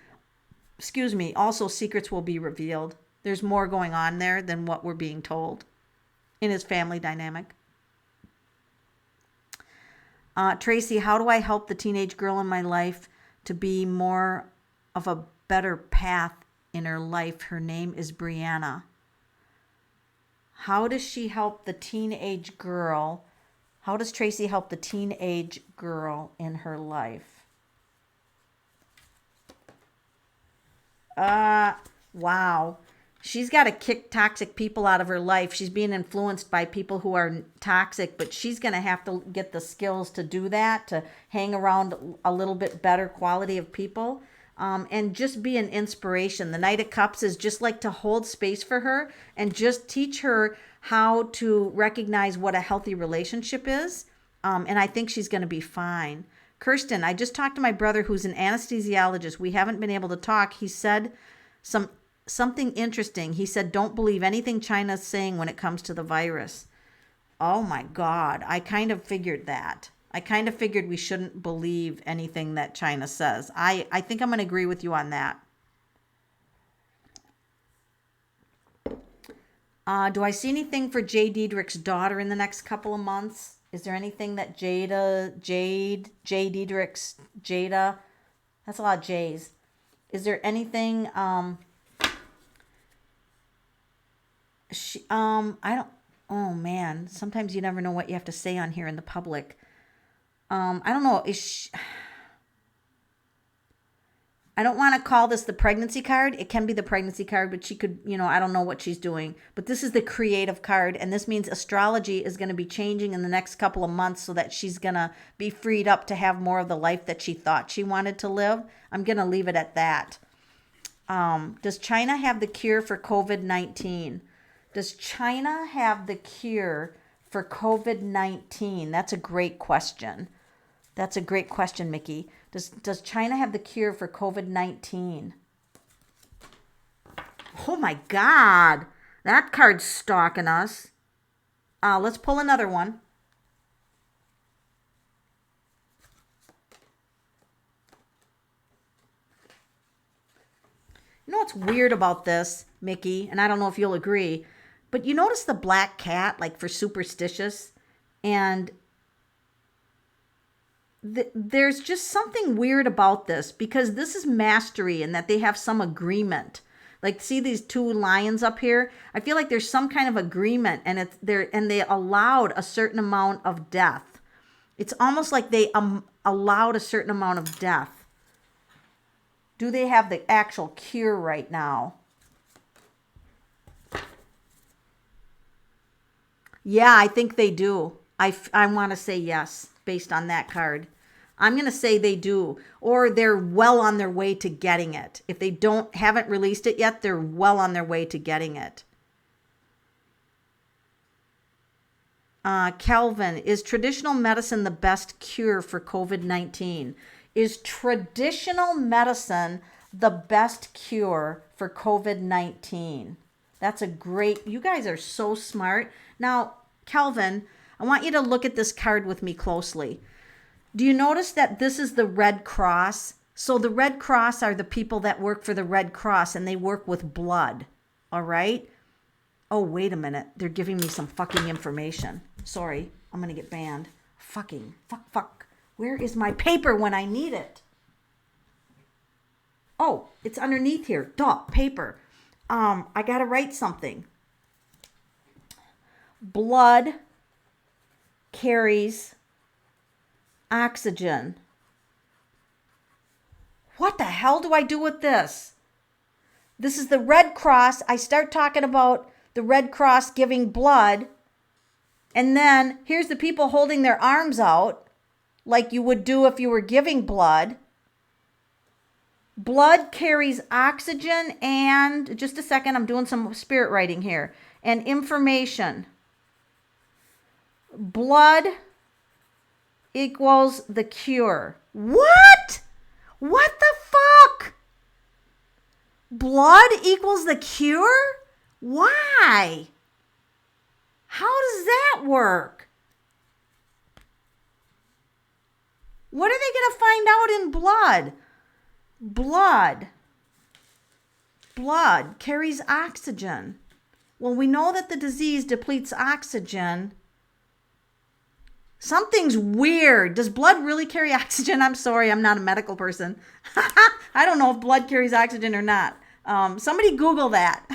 A: also secrets will be revealed. There's more going on there than what we're being told in his family dynamic. Tracy, how do I help the teenage girl in my life to be more of a better path in her life? Her name is Brianna. How does she help the teenage girl? How does Tracy help the teenage girl in her life? Wow. She's got to kick toxic people out of her life. She's being influenced by people who are toxic, but she's going to have to get the skills to do that, to hang around a little bit better quality of people, and just be an inspiration. The Knight of Cups is just like to hold space for her and just teach her how to recognize what a healthy relationship is. And I think she's going to be fine. Kirsten, I just talked to my brother who's an anesthesiologist. We haven't been able to talk. He said something interesting. He said, don't believe anything China's saying when it comes to the virus. Oh my God. I kind of figured that. I kind of figured we shouldn't believe anything that China says. I think I'm going to agree with you on that. Do I see anything for Jay Diedrich's daughter in the next couple of months? Is there anything that Jay Diedrich's, Jada, that's a lot of J's. Is there anything, I don't, oh man, sometimes you never know what you have to say on here in the public. I don't know, I don't want to call this the pregnancy card. It can be the pregnancy card, but she could, I don't know what she's doing. But this is the creative card, and this means astrology is going to be changing in the next couple of months so that she's going to be freed up to have more of the life that she thought she wanted to live. I'm going to leave it at that. Does China have the cure for COVID-19? Does China have the cure for COVID-19? That's a great question. That's a great question, Mickey. Does China have the cure for COVID-19? Oh my God. That card's stalking us. Let's pull another one. You know what's weird about this, Mickey? And I don't know if you'll agree, but you notice the black cat, like for superstitious, and there's just something weird about this, because this is mastery and that they have some agreement. Like, see these two lions up here? I feel like there's some kind of agreement, and they allowed a certain amount of death. It's almost like they allowed a certain amount of death. Do they have the actual cure right now? Yeah, I think they do. I want to say yes based on that card. I'm going to say they do, or they're well on their way to getting it. If they haven't released it yet, they're well on their way to getting it. Kelvin, is traditional medicine the best cure for COVID-19? Is traditional medicine the best cure for COVID-19? That's a great, you guys are so smart. Now, Kelvin, I want you to look at this card with me closely. Do you notice that this is the Red Cross? So the Red Cross are the people that work for the Red Cross, and they work with blood. All right? Oh, wait a minute. They're giving me some fucking information. Sorry, I'm going to get banned. Fuck. Where is my paper when I need it? Oh, it's underneath here. Duh, paper. I got to write something. Blood carries oxygen. What the hell do I do with this? This is the Red Cross. I start talking about the Red Cross giving blood. And then here's the people holding their arms out like you would do if you were giving blood. Blood carries oxygen and, just a second, I'm doing some spirit writing here, and information. Blood equals the cure. What? What the fuck? Blood equals the cure? Why? How does that work? What are they going to find out in blood? Blood carries oxygen. Well, we know that the disease depletes oxygen. Something's weird. Does blood really carry oxygen? I'm sorry, I'm not a medical person. I don't know if blood carries oxygen or not. Somebody Google that.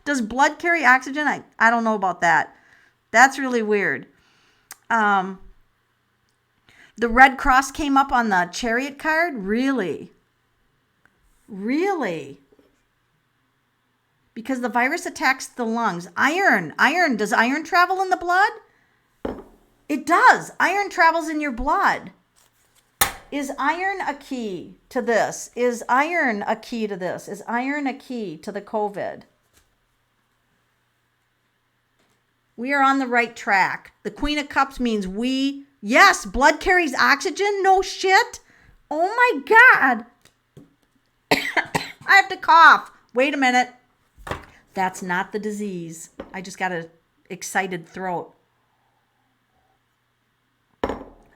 A: Does blood carry oxygen? I don't know about that. That's really weird. The Red Cross came up on the Chariot card? Really? Really? Because the virus attacks the lungs. Iron. Does iron travel in the blood? It does. Iron travels in your blood. Is iron a key to this? Is iron a key to this? Is iron a key to the COVID? We are on the right track. The Queen of Cups means yes, blood carries oxygen. No shit. Oh my God. I have to cough. Wait a minute. That's not the disease. I just got an excited throat.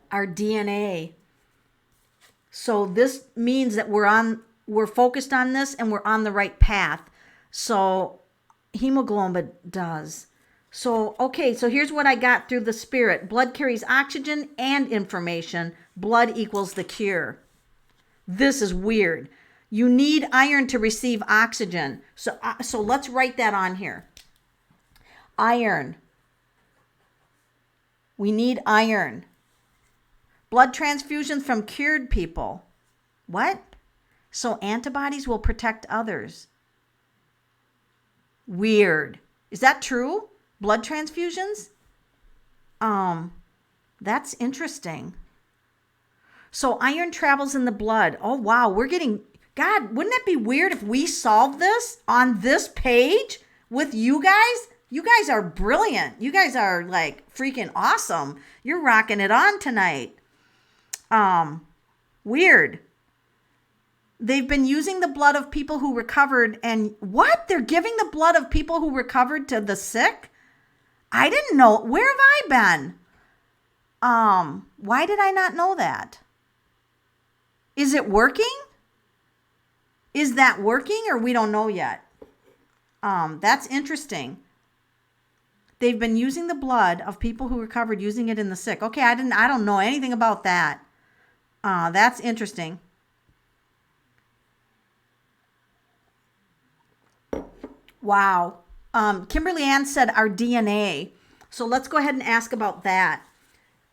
A: Our DNA. So this means that we're focused on this and we're on the right path. So hemoglobin does. So, okay, so here's what I got through the spirit. Blood carries oxygen and information. Blood equals the cure. This is weird. You need iron to receive oxygen. So let's write that on here. Iron. We need iron. Blood transfusions from cured people. What? So antibodies will protect others. Weird. Is that true? Blood transfusions? That's interesting. So iron travels in the blood. Oh, wow. God, wouldn't it be weird if we solved this on this page with you guys? You guys are brilliant. You guys are like freaking awesome. You're rocking it on tonight. Weird. They've been using the blood of people who recovered, and what? They're giving the blood of people who recovered to the sick? I didn't know. Where have I been? Why did I not know that? Is it working? Is that working, or we don't know yet? That's interesting. They've been using the blood of people who recovered, using it in the sick. Okay, I don't know anything about that. That's interesting. Wow. Kimberly Ann said our DNA. So let's go ahead and ask about that.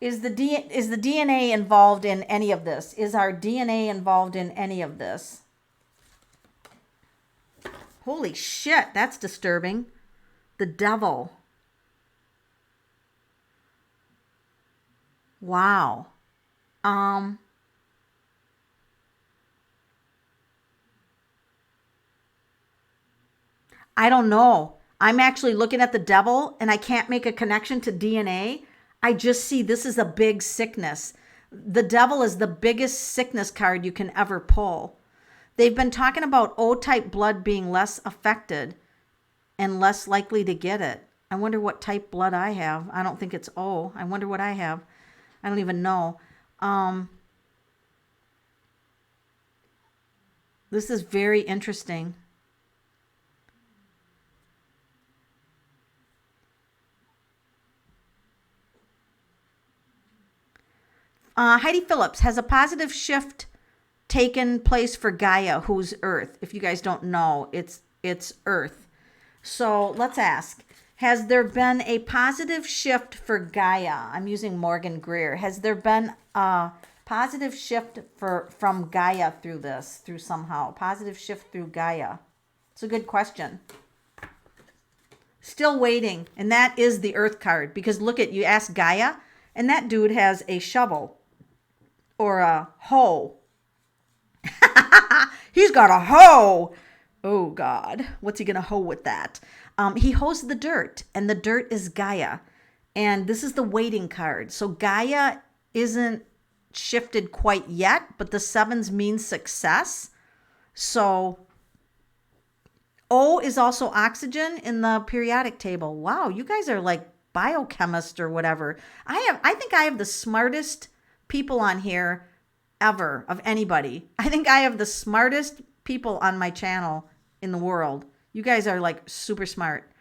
A: Is the DNA involved in any of this? Is our DNA involved in any of this? Holy shit, that's disturbing. The devil. Wow. I don't know. I'm actually looking at the devil and I can't make a connection to DNA. I just see this is a big sickness. The devil is the biggest sickness card you can ever pull. They've been talking about O-type blood being less affected and less likely to get it. I wonder what type blood I have. I don't think it's O. I wonder what I have. I don't even know. This is very interesting. Heidi Phillips, has a positive shift taken place for Gaia, who's Earth? If you guys don't know, it's Earth. So let's ask, has there been a positive shift for Gaia? I'm using Morgan Greer. Has there been a positive shift from Gaia through somehow? Positive shift through Gaia? It's a good question. Still waiting. And that is the Earth card, because look at, you ask Gaia, and that dude has a shovel or a hoe. He's got a hoe. Oh God, what's he gonna hoe with that? He hoes the dirt, and the dirt is Gaia, and this is the waiting card. So Gaia isn't shifted quite yet, but the sevens mean success. So O is also oxygen in the periodic table. Wow, you guys are like biochemists or whatever. I think I have the smartest people on here ever of anybody. I think I have the smartest people on my channel in the world. You guys are like super smart.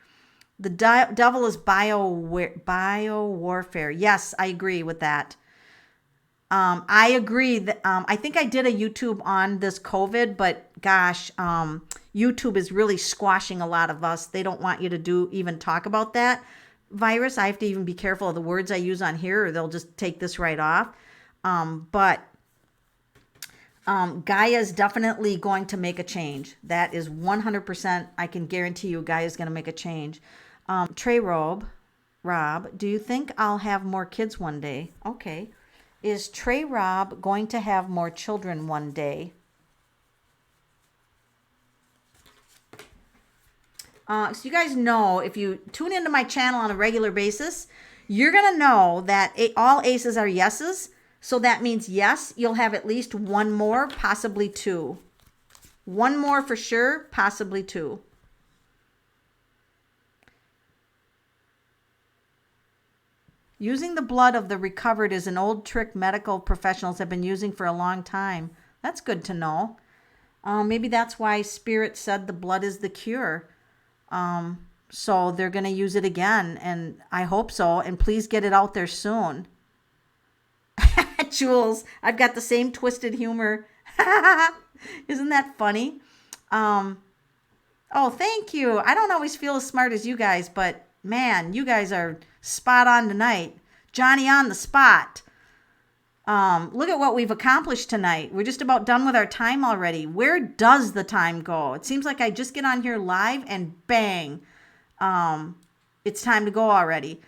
A: The devil is bio warfare. Yes, I agree with that. I agree that I think I did a YouTube on this COVID, but gosh, YouTube is really squashing a lot of us. They don't want you to even talk about that virus. I have to even be careful of the words I use on here, or they'll just take this right off. But Gaia is definitely going to make a change. That is 100%. I can guarantee you Gaia is going to make a change. Trey Rob, do you think I'll have more kids one day? Okay. Is Trey Rob going to have more children one day? So you guys know, if you tune into my channel on a regular basis, you're going to know that all aces are yeses. So that means yes, you'll have at least one more, possibly two. One more for sure, possibly two. Using the blood of the recovered is an old trick medical professionals have been using for a long time. That's good to know. Maybe that's why Spirit said the blood is the cure. So they're going to use it again, and I hope so. And please get it out there soon. Jules, I've got the same twisted humor. Isn't that funny? Oh, thank you. I don't always feel as smart as you guys, but man, you guys are spot on tonight. Johnny on the spot. Look at what we've accomplished tonight. We're just about done with our time already. Where does the time go? It seems like I just get on here live and bang, it's time to go already.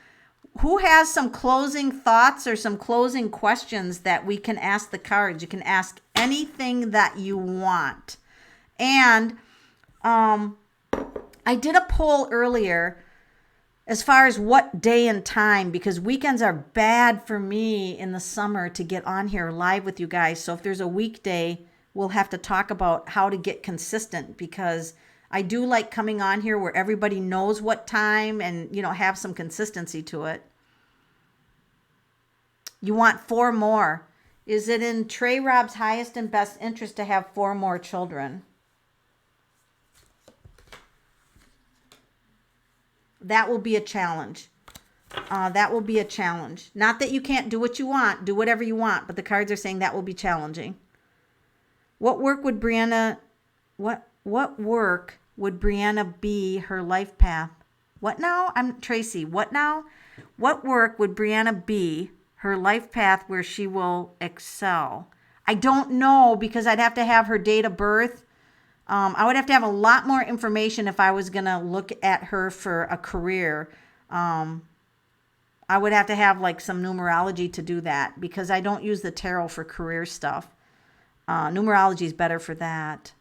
A: Who has some closing thoughts or some closing questions that we can ask the cards? You can ask anything that you want. And I did a poll earlier as far as what day and time, because weekends are bad for me in the summer to get on here live with you guys. So if there's a weekday, we'll have to talk about how to get consistent, because I do like coming on here where everybody knows what time and, have some consistency to it. You want 4 more. Is it in Trey Rob's highest and best interest to have 4 more children? That will be a challenge. That will be a challenge. Not that you can't do what you want, do whatever you want, but the cards are saying that will be challenging. What work would Brianna be her life path? What now? I'm Tracy. What now? What work would Brianna be her life path where she will excel? I don't know, because I'd have to have her date of birth. I would have to have a lot more information if I was going to look at her for a career. I would have to have like some numerology to do that, because I don't use the tarot for career stuff. Numerology is better for that.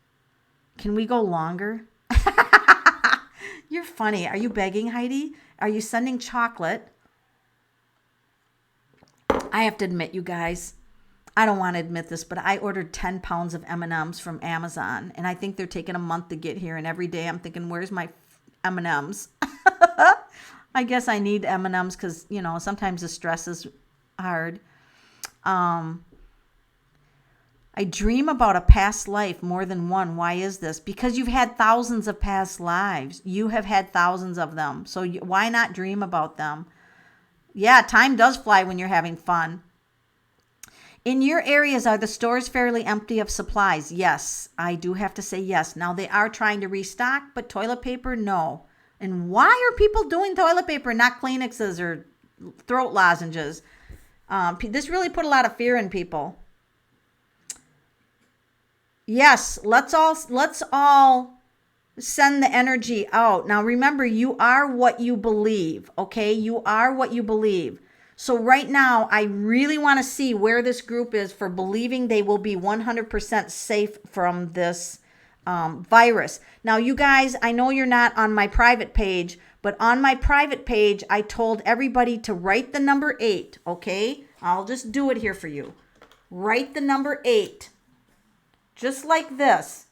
A: Can we go longer? You're funny. Are you begging, Heidi? Are you sending chocolate? I have to admit, you guys, I don't want to admit this, but I ordered 10 pounds of M&Ms from Amazon, and I think they're taking a month to get here. And every day I'm thinking, where's my M&Ms? I guess I need M&Ms because, sometimes the stress is hard. I dream about a past life more than one. Why is this? Because you've had thousands of past lives. You have had thousands of them. So why not dream about them? Yeah, time does fly when you're having fun. In your areas, are the stores fairly empty of supplies? Yes, I do have to say yes. Now, they are trying to restock, but toilet paper, no. And why are people doing toilet paper, not Kleenexes or throat lozenges? This really put a lot of fear in people. Yes, let's all send the energy out. Now, remember, you are what you believe, okay? You are what you believe. So right now, I really want to see where this group is for believing they will be 100% safe from this virus. Now, you guys, I know you're not on my private page, but on my private page, I told everybody to write the number 8, okay? I'll just do it here for you. Write the number 8, just like this.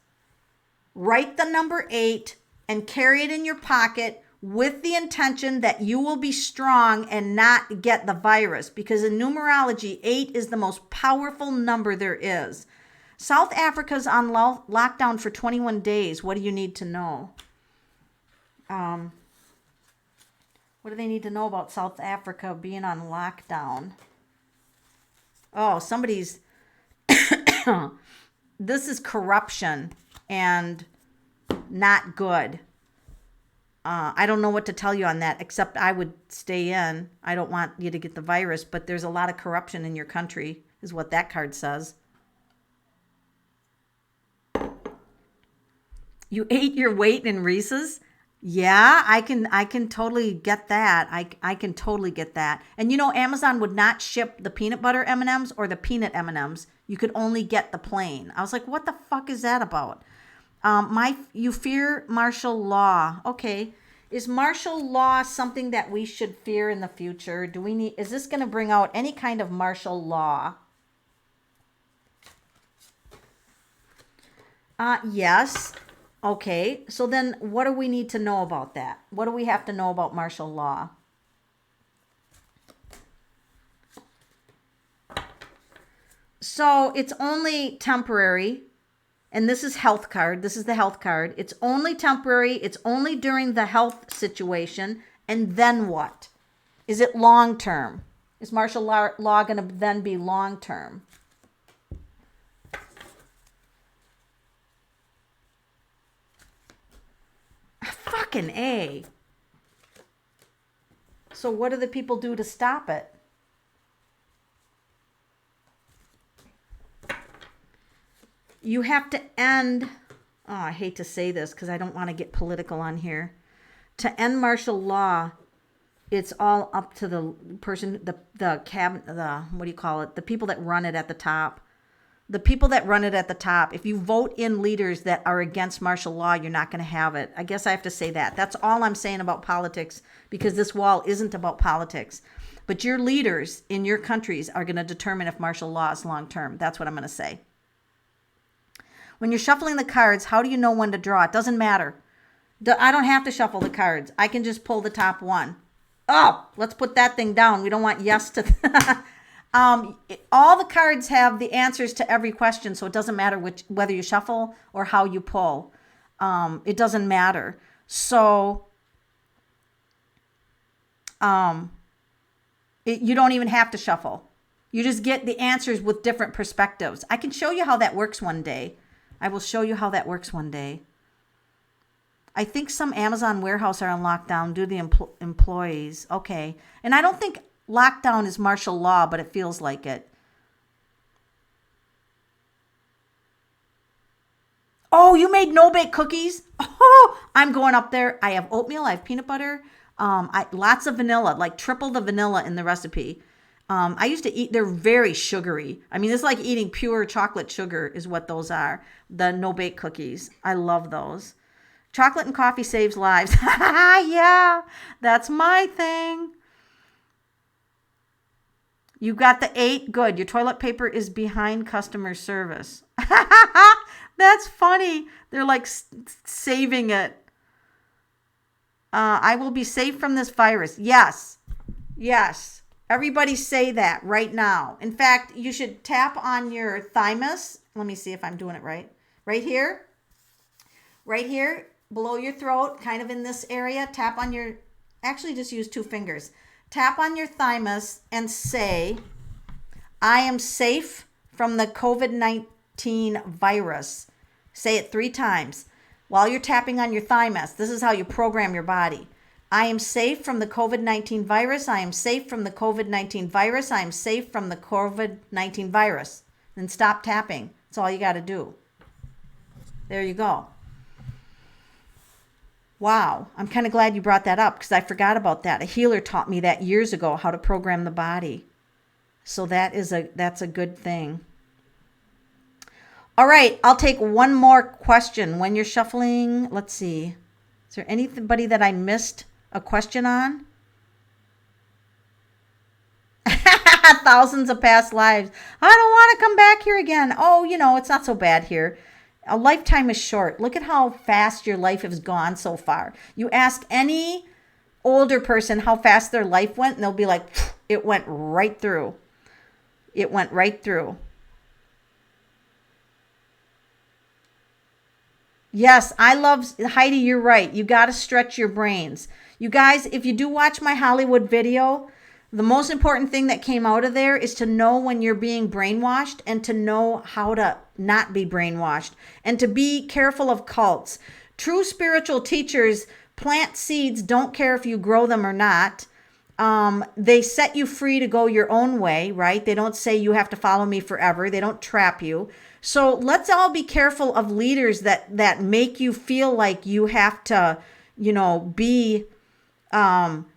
A: Write the number 8 and carry it in your pocket with the intention that you will be strong and not get the virus, because in numerology, 8 is the most powerful number there is. South Africa's on lockdown for 21 days. What do you need to know? What do they need to know about South Africa being on lockdown? Oh, somebody's... This is corruption and not good. I don't know what to tell you on that, except I would stay in. I don't want you to get the virus, but there's a lot of corruption in your country, is what that card says. You ate your weight in Reese's? Yeah, I can totally get that. I can totally get that. And Amazon would not ship the peanut butter M&Ms or the peanut M&Ms. You could only get the plain. I was like, what the fuck is that about? You fear martial law. Okay. Is martial law something that we should fear in the future? Is this going to bring out any kind of martial law? Yes. Okay. So then what do we need to know about that? What do we have to know about martial law? So it's only temporary. And this is health card. This is the health card. It's only temporary. It's only during the health situation. And then what? Is it long term? Is martial law going to then be long term? Fucking A. So what do the people do to stop it? You have to end, I hate to say this because I don't want to get political on here. To end martial law, it's all up to the person, the cabinet, what do you call it? The people that run it at the top. The people that run it at the top. If you vote in leaders that are against martial law, you're not going to have it. I guess I have to say that. That's all I'm saying about politics, because this wall isn't about politics. But your leaders in your countries are going to determine if martial law is long term. That's what I'm going to say. When you're shuffling the cards, how do you know when to draw? It doesn't matter. I don't have to shuffle the cards. I can just pull the top one. Oh, let's put that thing down. We don't want yes to... all the cards have the answers to every question, so it doesn't matter whether you shuffle or how you pull. It doesn't matter. So you don't even have to shuffle. You just get the answers with different perspectives. I can show you how that works one day. I will show you how that works one day. I think some Amazon warehouse are on lockdown due to the employees. Okay. And I don't think lockdown is martial law, but it feels like it. Oh, you made no-bake cookies? Oh, I'm going up there. I have oatmeal. I have peanut butter. Lots of vanilla, like triple the vanilla in the recipe. I used to eat, they're very sugary. I mean, it's like eating pure chocolate sugar is what those are. The no-bake cookies. I love those. Chocolate and coffee saves lives. Yeah, that's my thing. You got the 8. Good. Your toilet paper is behind customer service. That's funny. They're like saving it. I will be safe from this virus. Yes. Yes. Everybody say that right now. In fact, you should tap on your thymus. Let me see if I'm doing it right. Right here. Right here, below your throat, kind of in this area. Tap on your, actually just use 2 fingers. Tap on your thymus and say, I am safe from the COVID-19 virus. Say it 3 times. While you're tapping on your thymus, this is how you program your body. I am safe from the COVID-19 virus. I am safe from the COVID-19 virus. I am safe from the COVID-19 virus. Then stop tapping. That's all you got to do. There you go. Wow, I'm kind of glad you brought that up because I forgot about that. A healer taught me that years ago, how to program the body. So that's a good thing. All right, I'll take one more question. When you're shuffling, let's see. Is there anybody that I missed a question on? Thousands of past lives. I don't want to come back here again. Oh, it's not so bad here. A lifetime is short. Look at how fast your life has gone so far. You ask any older person how fast their life went, and they'll be like, it went right through. It went right through. Yes, I love, Heidi, you're right. You got to stretch your brains. You guys, if you do watch my Hollywood video, the most important thing that came out of there is to know when you're being brainwashed and to know how to not be brainwashed and to be careful of cults. True spiritual teachers plant seeds, don't care if you grow them or not. They set you free to go your own way, right? They don't say you have to follow me forever. They don't trap you. So let's all be careful of leaders that make you feel like you have to, be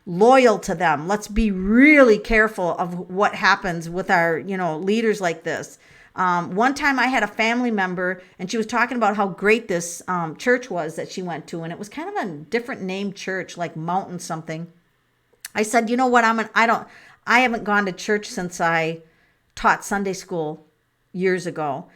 A: loyal to them. Let's be really careful of what happens with our, leaders like this. One time I had a family member and she was talking about how great this church was that she went to. And it was kind of a different named church, like Mountain something. I said, you know what? I haven't gone to church since I taught Sunday school years ago.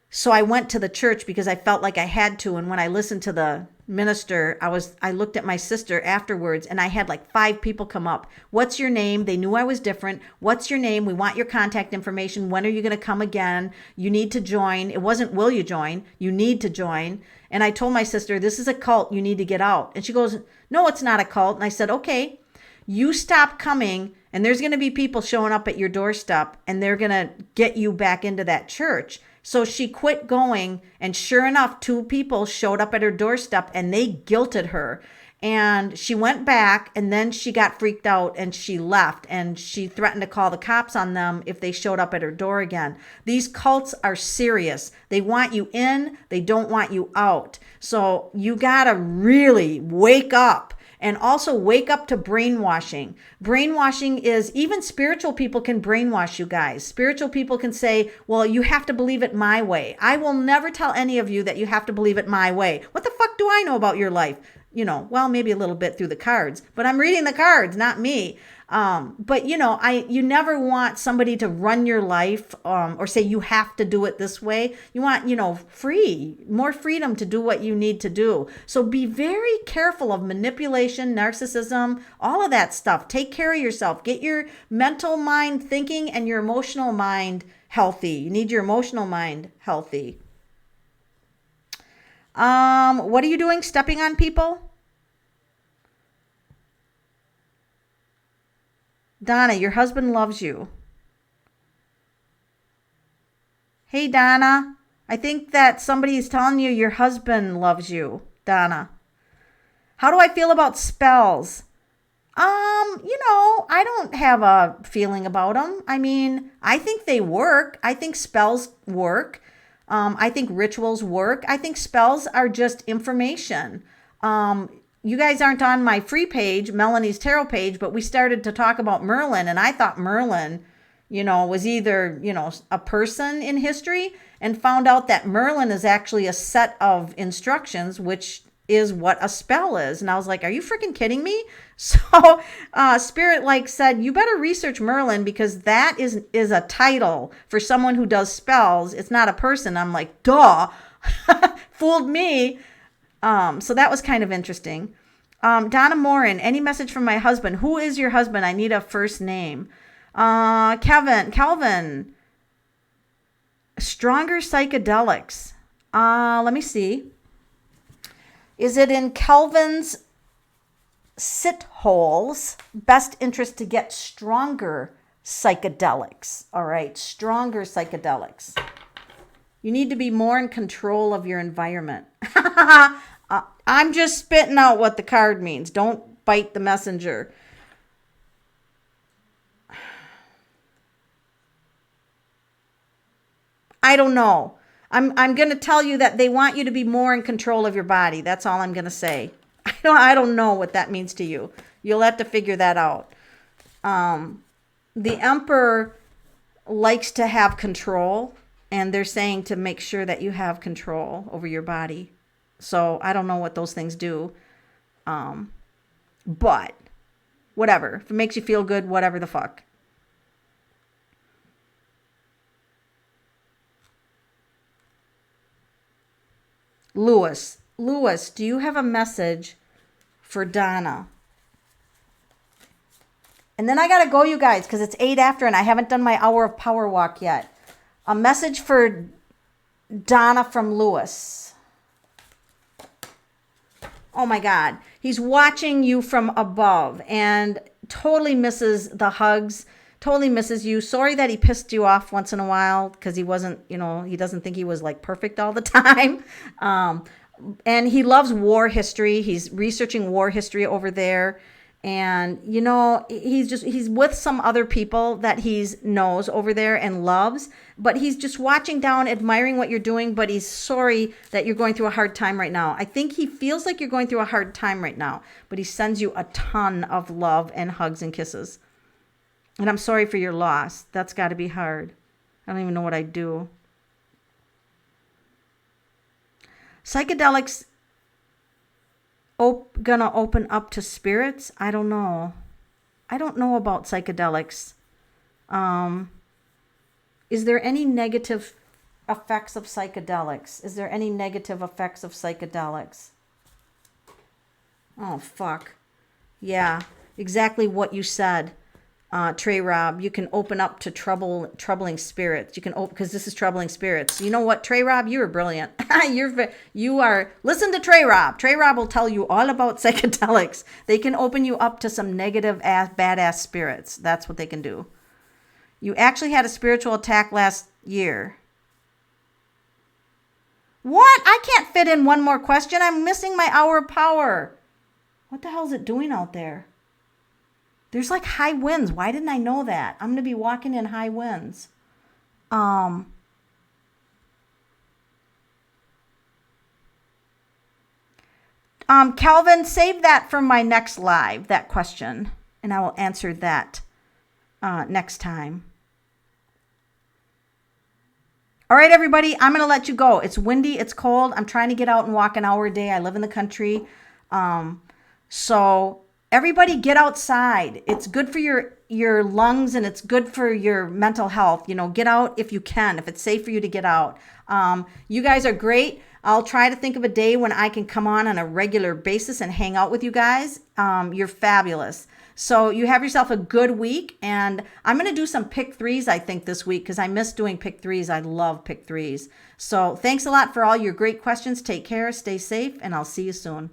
A: So I went to the church because I felt like I had to. And when I listened to the minister, I looked at my sister afterwards and I had like 5 people come up. What's your name? They knew I was different. What's your name? We want your contact information. When are you going to come again? You need to join. It wasn't, will you join? You need to join. And I told my sister, this is a cult. You need to get out. And she goes, no, it's not a cult. And I said, okay, you stop coming and there's going to be people showing up at your doorstep and they're going to get you back into that church. So she quit going, and sure enough, 2 people showed up at her doorstep and they guilted her. And she went back and then she got freaked out and she left and she threatened to call the cops on them if they showed up at her door again. These cults are serious. They want you in, they don't want you out. So you gotta really wake up. And also wake up to brainwashing. Brainwashing is, even spiritual people can brainwash you guys. Spiritual people can say, well, you have to believe it my way. I will never tell any of you that you have to believe it my way. What the fuck do I know about your life? Well, maybe a little bit through the cards, but I'm reading the cards, not me. But you never want somebody to run your life, or say you have to do it this way. You want, more freedom to do what you need to do. So be very careful of manipulation, narcissism, all of that stuff. Take care of yourself. Get your mental mind thinking and your emotional mind healthy. You need your emotional mind healthy. What are you doing? Stepping on people? Donna, your husband loves you. Hey, Donna, I think that somebody is telling you your husband loves you, Donna. How do I feel about spells? I don't have a feeling about them. I mean, I think they work. I think spells work. I think rituals work. I think spells are just information. You guys aren't on my free page, Melanie's Tarot page, but we started to talk about Merlin, and I thought Merlin, was either, a person in history, and found out that Merlin is actually a set of instructions, which is what a spell is. And I was like, are you freaking kidding me? So Spirit like said, you better research Merlin, because that is a title for someone who does spells. It's not a person. I'm like, duh. Fooled me. So that was kind of interesting. Donna Morin, any message from my husband? Who is your husband? I need a first name. Calvin, stronger psychedelics. Let me see. Is it in Calvin's sit holes best interest to get stronger psychedelics? All right, stronger psychedelics. You need to be more in control of your environment. I'm just spitting out what the card means. Don't bite the messenger. I don't know. I'm going to tell you that they want you to be more in control of your body. That's all I'm going to say. I don't know what that means to you. You'll have to figure that out. The Emperor likes to have control, and they're saying to make sure that you have control over your body. So I don't know what those things do. But whatever. If it makes you feel good, whatever the fuck. Lewis, do you have a message for Donna? And then I got to go, you guys, because it's 8 after and I haven't done my hour of power walk yet. A message for Donna from Lewis. Oh my God. He's watching you from above and totally misses the hugs, totally misses you. Sorry that he pissed you off once in a while, because he wasn't, he doesn't think he was like perfect all the time. And he loves war history. He's researching war history over there. And, he's with some other people that he knows over there and loves, but he's just watching down, admiring what you're doing, but he's sorry that you're going through a hard time right now. I think he feels like you're going through a hard time right now, but he sends you a ton of love and hugs and kisses. And I'm sorry for your loss. That's got to be hard. I don't even know what I'd do. Psychedelics gonna open up to spirits? I don't know. I don't know about psychedelics. Is there any negative effects of psychedelics? Is there any negative effects of psychedelics? Oh, fuck. Yeah, exactly what you said. Trey Rob, you can open up to troubling spirits. You can open, because this is troubling spirits. You know what, Trey Rob, you are brilliant. You are. Listen to Trey Rob. Trey Rob will tell you all about psychedelics. They can open you up to some negative ass, badass spirits. That's what they can do. You actually had a spiritual attack last year. What? I can't fit in one more question. I'm missing my hour of power. What the hell is it doing out there? There's like high winds. Why didn't I know that? I'm going to be walking in high winds. Calvin, save that for my next live, that question, and I will answer that next time. All right, everybody, I'm going to let you go. It's windy. It's cold. I'm trying to get out and walk an hour a day. I live in the country. So everybody get outside. It's good for your lungs and it's good for your mental health. Get out if you can, if it's safe for you to get out. You guys are great. I'll try to think of a day when I can come on a regular basis and hang out with you guys. You're fabulous. So you have yourself a good week, and I'm going to do some pick threes, I think, this week, because I miss doing pick threes. I love pick threes. So thanks a lot for all your great questions. Take care, stay safe, and I'll see you soon.